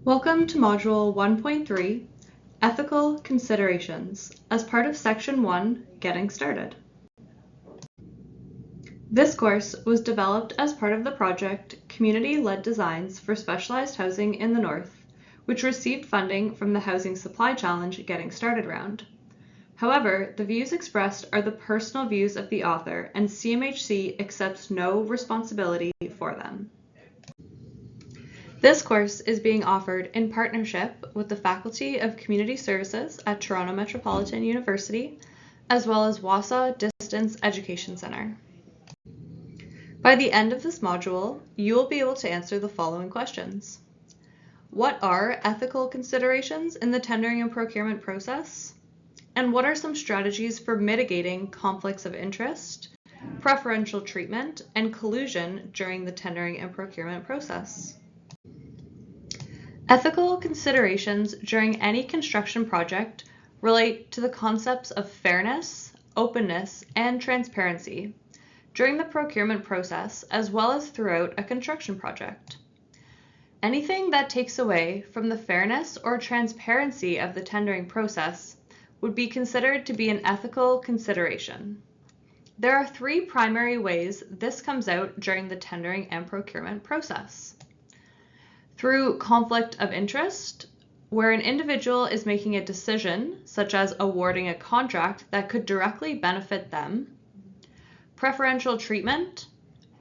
Welcome to Module 1.3, Ethical Considerations, as part of Section 1, Getting Started. This course was developed as part of the project Community-Led Designs for Specialized Housing in the North, which received funding from the Housing Supply Challenge Getting Started round. However, the views expressed are the personal views of the author, and CMHC accepts no responsibility for them. This course is being offered in partnership with the Faculty of Community Services at Toronto Metropolitan University, as well as Wausau Distance Education Centre. By the end of this module, you will be able to answer the following questions. What are ethical considerations in the tendering and procurement process? And what are some strategies for mitigating conflicts of interest, preferential treatment, and collusion during the tendering and procurement process? Ethical considerations during any construction project relate to the concepts of fairness, openness, and transparency during the procurement process as well as throughout a construction project. Anything that takes away from the fairness or transparency of the tendering process would be considered to be an ethical consideration. There are three primary ways this comes out during the tendering and procurement process. Through conflict of interest, where an individual is making a decision, such as awarding a contract that could directly benefit them. Preferential treatment,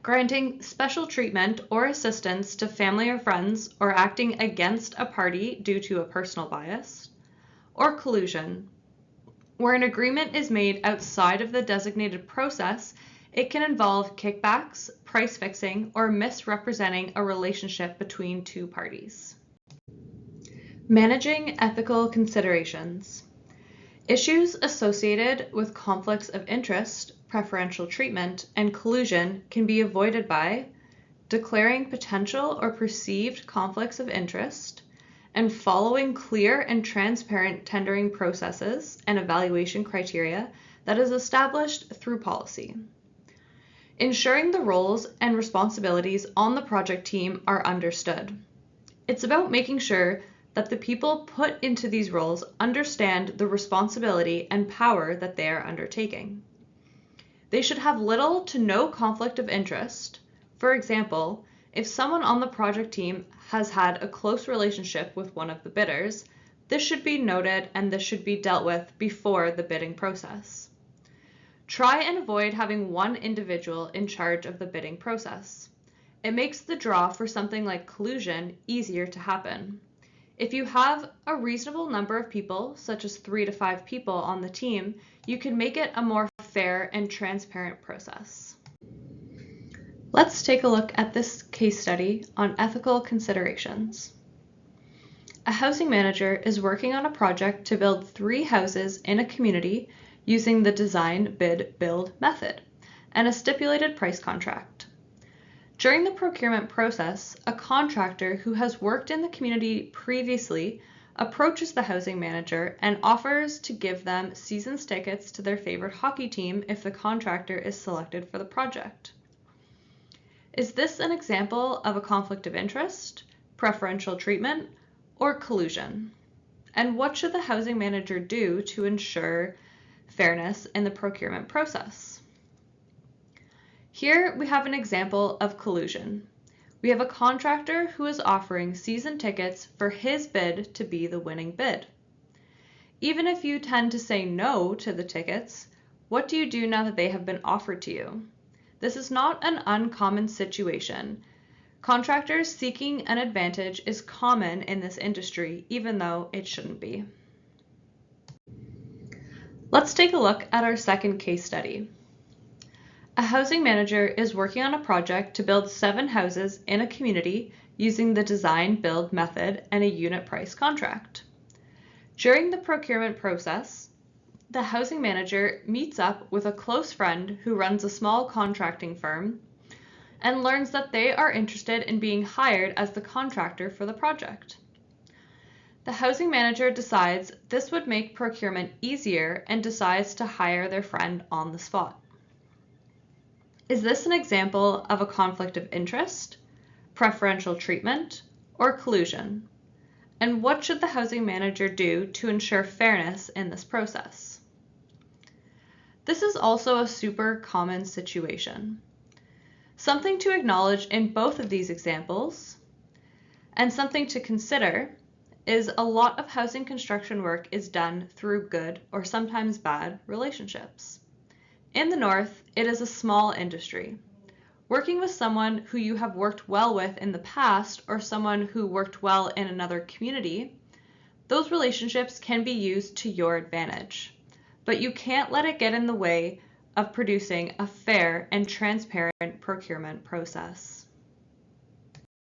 granting special treatment or assistance to family or friends or acting against a party due to a personal bias. Or collusion, where an agreement is made outside of the designated process. It can involve kickbacks, price fixing, or misrepresenting a relationship between two parties. Managing ethical considerations. Issues associated with conflicts of interest, preferential treatment, and collusion can be avoided by declaring potential or perceived conflicts of interest and following clear and transparent tendering processes and evaluation criteria that is established through policy. Ensuring the roles and responsibilities on the project team are understood. It's about making sure that the people put into these roles understand the responsibility and power that they are undertaking. They should have little to no conflict of interest. For example, if someone on the project team has had a close relationship with one of the bidders, this should be noted and this should be dealt with before the bidding process. Try and avoid having one individual in charge of the bidding process. It makes the draw for something like collusion easier to happen. If you have a reasonable number of people, such as 3 to 5 people on the team, you can make it a more fair and transparent process. Let's take a look at this case study on ethical considerations. A housing manager is working on a project to build 3 houses in a community using the design, bid, build method and a stipulated price contract. During the procurement process, a contractor who has worked in the community previously approaches the housing manager and offers to give them season tickets to their favorite hockey team if the contractor is selected for the project. Is this an example of a conflict of interest, preferential treatment, or collusion? And what should the housing manager do to ensure fairness in the procurement process? Here we have an example of collusion. We have a contractor who is offering season tickets for his bid to be the winning bid. Even if you tend to say no to the tickets, what do you do now that they have been offered to you? This is not an uncommon situation. Contractors seeking an advantage is common in this industry, even though it shouldn't be. Let's take a look at our second case study. A housing manager is working on a project to build 7 houses in a community using the design build method and a unit price contract. During the procurement process, the housing manager meets up with a close friend who runs a small contracting firm and learns that they are interested in being hired as the contractor for the project. The housing manager decides this would make procurement easier and decides to hire their friend on the spot. Is this an example of a conflict of interest, preferential treatment, or collusion? And what should the housing manager do to ensure fairness in this process? This is also a super common situation. Something to acknowledge in both of these examples, and something to consider, is a lot of housing construction work is done through good or sometimes bad relationships. In the North, it is a small industry. Working with someone who you have worked well with in the past or someone who worked well in another community, those relationships can be used to your advantage, but you can't let it get in the way of producing a fair and transparent procurement process.